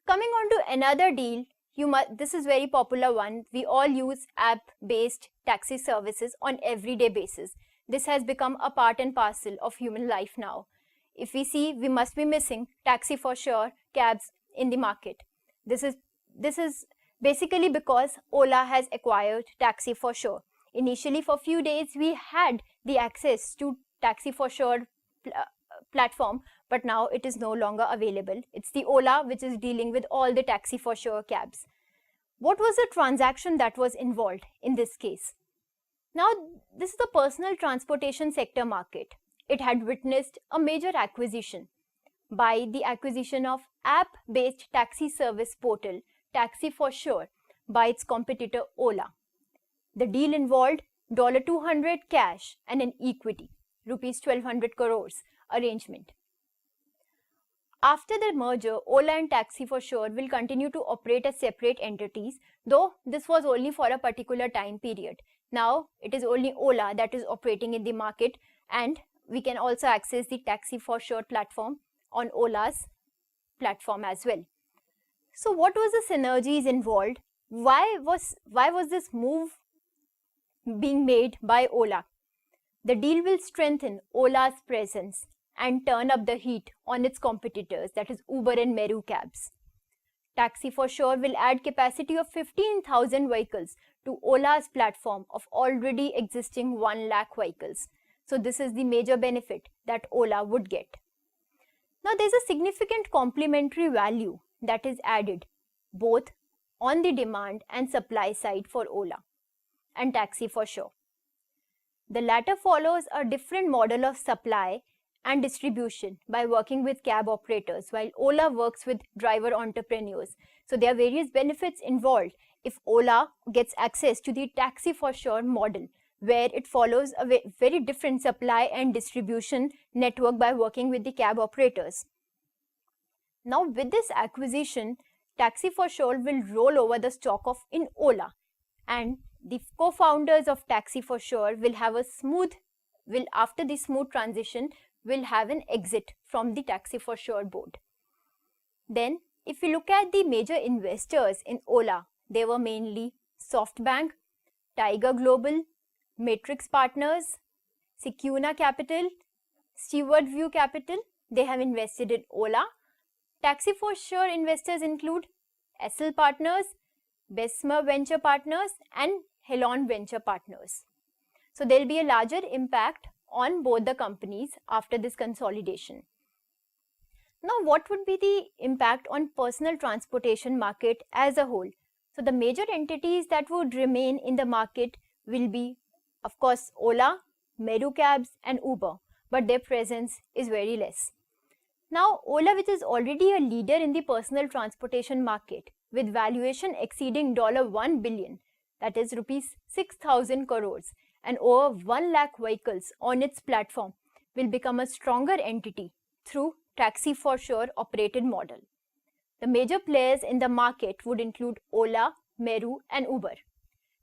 Coming on to another deal, this is very popular one. We all use app-based taxi services on everyday basis. This has become a part and parcel of human life now. If we see, we must be missing taxi for sure cabs in the market. This is basically because Ola has acquired taxi for sure. Initially, for a few days, we had the access to taxi for sure platform, but now it is no longer available. It's the Ola which is dealing with all the taxi for sure cabs. What was the transaction that was involved in this case? Now, this is the personal transportation sector market. It had witnessed a major acquisition by the acquisition of app-based taxi service portal Taxi for Sure by its competitor Ola. The deal involved $200 cash and an equity, rupees 1200 crores arrangement. After the merger, Ola and Taxi for Sure will continue to operate as separate entities, though this was only for a particular time period. Now it is only Ola that is operating in the market, and we can also access the Taxi for Sure platform on Ola's platform as well. So what was the synergies involved? Why was this move being made by Ola? The deal will strengthen Ola's presence and turn up the heat on its competitors, that is Uber and Meru cabs. Taxi for Sure will add capacity of 15,000 vehicles to Ola's platform of already existing 1 lakh vehicles. So this is the major benefit that Ola would get. Now there's a significant complementary value that is added both on the demand and supply side for Ola and Taxi for Sure. The latter follows a different model of supply and distribution by working with cab operators, while Ola works with driver entrepreneurs. So there are various benefits involved if Ola gets access to the Taxi for Sure model, where it follows a very different supply and distribution network by working with the cab operators. Now with this acquisition, Taxi for Sure will roll over the stock in Ola, and the co-founders of Taxi for Sure after the smooth transition, will have an exit from the Taxi for Sure board. Then, if we look at the major investors in Ola, they were mainly SoftBank, Tiger Global, Matrix Partners, Secuna Capital, Stewart View Capital. They have invested in Ola. Taxi for Sure investors include SL Partners, Bessemer Venture Partners, and Helon Venture Partners. So there will be a larger impact on both the companies after this consolidation. Now, what would be the impact on personal transportation market as a whole? So the major entities that would remain in the market will be, of course, Ola, Meru Cabs, and Uber, but their presence is very less. Now, Ola, which is already a leader in the personal transportation market with valuation exceeding $1 billion, that is rupees 6,000 crores, and over 1 lakh vehicles on its platform, will become a stronger entity through Taxi for Sure operated model. The major players in the market would include Ola, Meru, and Uber.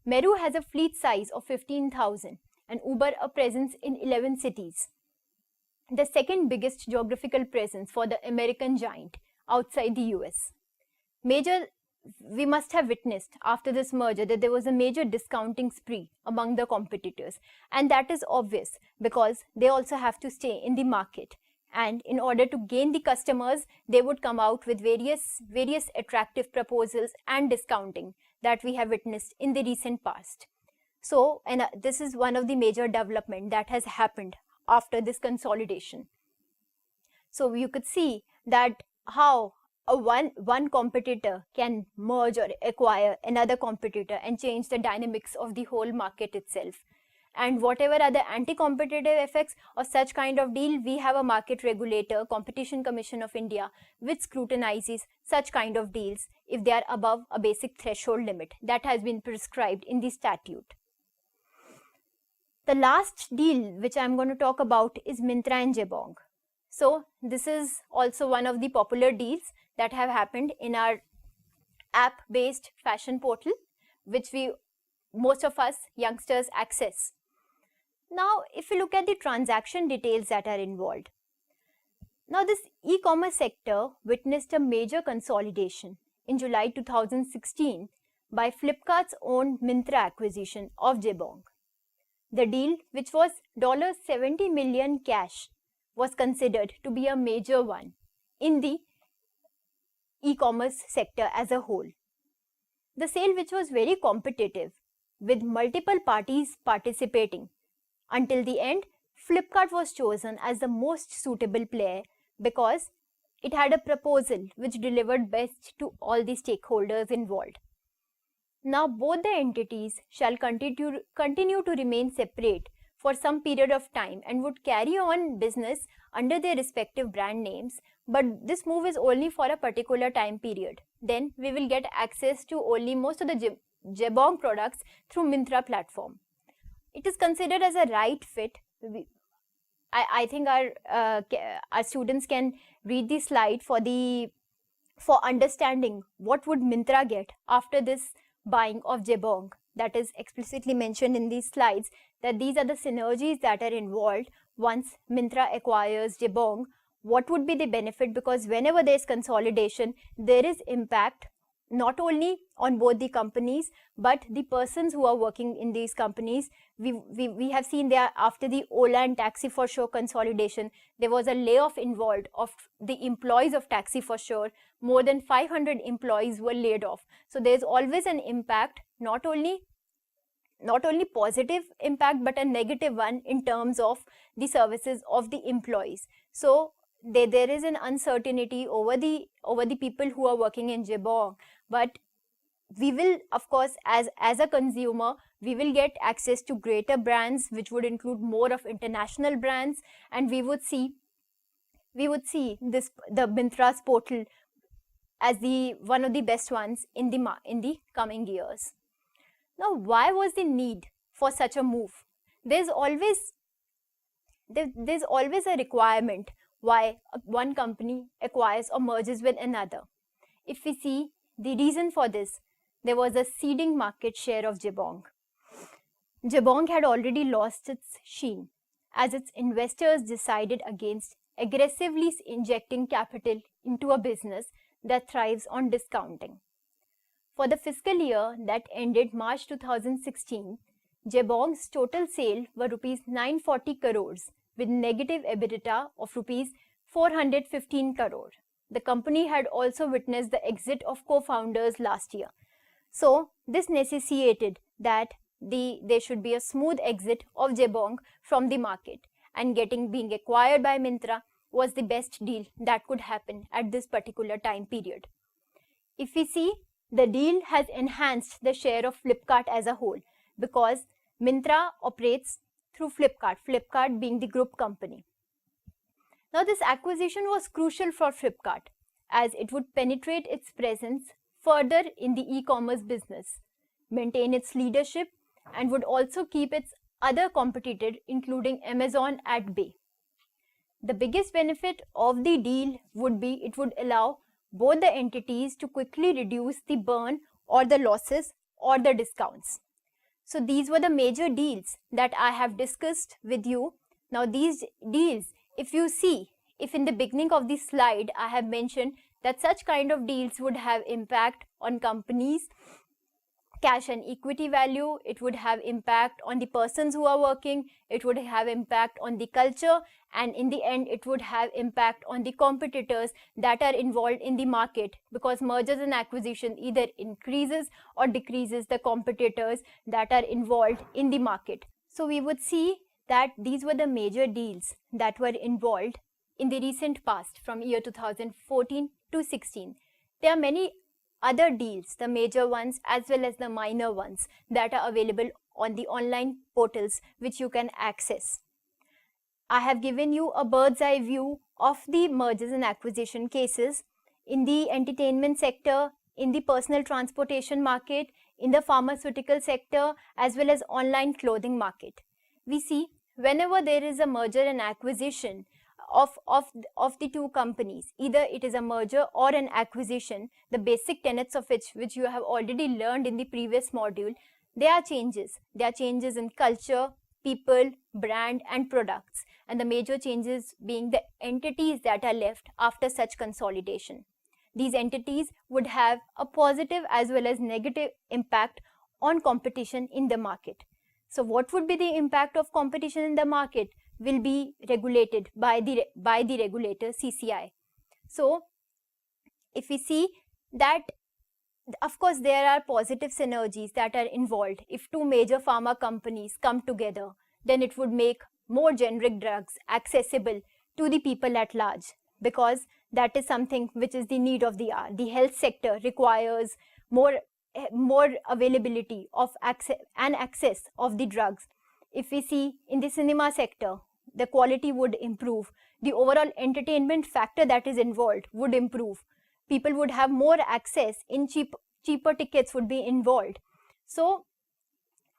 Meru has a fleet size of 15,000 and Uber a presence in 11 cities. The second biggest geographical presence for the American giant outside the US. We must have witnessed after this merger that there was a major discounting spree among the competitors, and that is obvious because they also have to stay in the market, and in order to gain the customers, they would come out with various attractive proposals and discounting that we have witnessed in the recent past. So, this is one of the major development that has happened after this consolidation. So you could see that how one competitor can merge or acquire another competitor and change the dynamics of the whole market itself. And whatever are the anti-competitive effects of such kind of deal, we have a market regulator, Competition Commission of India, which scrutinizes such kind of deals if they are above a basic threshold limit that has been prescribed in the statute. The last deal which I am going to talk about is Myntra and Jabong. So this is also one of the popular deals that have happened in our app-based fashion portal, which most of us youngsters access. Now, if you look at the transaction details that are involved. Now, this e-commerce sector witnessed a major consolidation in July 2016 by Flipkart's own Myntra acquisition of Jabong. The deal, which was $70 million cash, was considered to be a major one in the e-commerce sector as a whole. The sale, which was very competitive with multiple parties participating. Until the end, Flipkart was chosen as the most suitable player because it had a proposal which delivered best to all the stakeholders involved. Now both the entities shall continue to remain separate for some period of time and would carry on business under their respective brand names, but this move is only for a particular time period. Then we will get access to only most of the Jabong products through Myntra platform. It is considered as a right fit. I think our students can read the slide for understanding what would Myntra get after this buying of Jabong. That is explicitly mentioned in these slides, that these are the synergies that are involved once Myntra acquires Jabong. What would be the benefit? Because whenever there is consolidation, there is impact not only on both the companies but the persons who are working in these companies. We have seen there after the Ola and Taxi for Sure consolidation, there was a layoff involved of the employees of Taxi for Sure. More than 500 employees were laid off. So there is always an impact, not only positive impact but a negative one in terms of the services of the employees. So there is an uncertainty over the people who are working in Jabong, but we will, of course, as a consumer, we will get access to greater brands, which would include more of international brands, and we would see the Myntra's portal as one of the best ones in the coming years. Now, why was the need for such a move? There's always a requirement why one company acquires or merges with another. If we see the reason for this, there was a ceding market share of Jabong. Jabong had already lost its sheen as its investors decided against aggressively injecting capital into a business that thrives on discounting. For the fiscal year that ended March 2016, Jabong's total sale were rupees 940 crores with negative EBITDA of rupees 415 crore. The company had also witnessed the exit of co-founders last year. So this necessitated that there should be a smooth exit of Jabong from the market, and being acquired by Myntra was the best deal that could happen at this particular time period. If we see, the deal has enhanced the share of Flipkart as a whole because Myntra operates through Flipkart being the group company. Now this acquisition was crucial for Flipkart as it would penetrate its presence further in the e-commerce business, maintain its leadership, and would also keep its other competitor including Amazon at bay. The biggest benefit of the deal would be it would allow both the entities to quickly reduce the burn or the losses or the discounts. So these were the major deals that I have discussed with you. Now these deals, if in the beginning of the slide I have mentioned that such kind of deals would have impact on companies' cash and equity value, it would have impact on the persons who are working, it would have impact on the culture, and in the end it would have impact on the competitors that are involved in the market, because mergers and acquisition either increases or decreases the competitors that are involved in the market. So we would see that these were the major deals that were involved in the recent past from year 2014 to 16. There are many other deals, the major ones as well as the minor ones that are available on the online portals which you can access. I have given you a bird's eye view of the mergers and acquisition cases in the entertainment sector, in the personal transportation market, in the pharmaceutical sector, as well as online clothing market. We see whenever there is a merger and acquisition of the two companies, either it is a merger or an acquisition, the basic tenets of which you have already learned in the previous module, there are changes. There are changes in culture, people, brand, and products, and the major changes being the entities that are left after such consolidation. These entities would have a positive as well as negative impact on competition in the market. So what would be the impact of competition in the market will be regulated by the regulator CCI. So if we see that, of course, there are positive synergies that are involved. If two major pharma companies come together, then it would make more generic drugs accessible to the people at large, because that is something which is the need of the hour. The health sector requires more availability of access of the drugs. If we see in the cinema sector, the quality would improve. The overall entertainment factor that is involved would improve. People would have more access in cheaper tickets would be involved. So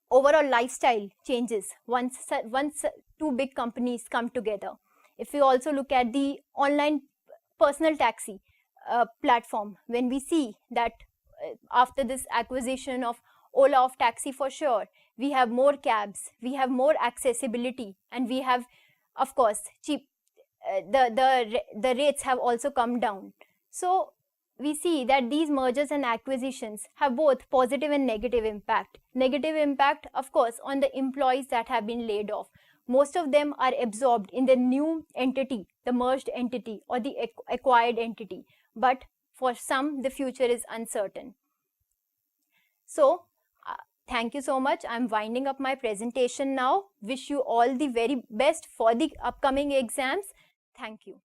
overall lifestyle changes once two big companies come together. If we also look at the online personal taxi platform, when we see that after this acquisition of Ola of Taxi for Sure, we have more cabs, we have more accessibility, and we have, of course, cheap. The rates have also come down. So we see that these mergers and acquisitions have both positive and negative impact. Negative impact, of course, on the employees that have been laid off. Most of them are absorbed in the new entity, the merged entity or the acquired entity. But for some, the future is uncertain. So thank you so much. I'm winding up my presentation now. Wish you all the very best for the upcoming exams. Thank you.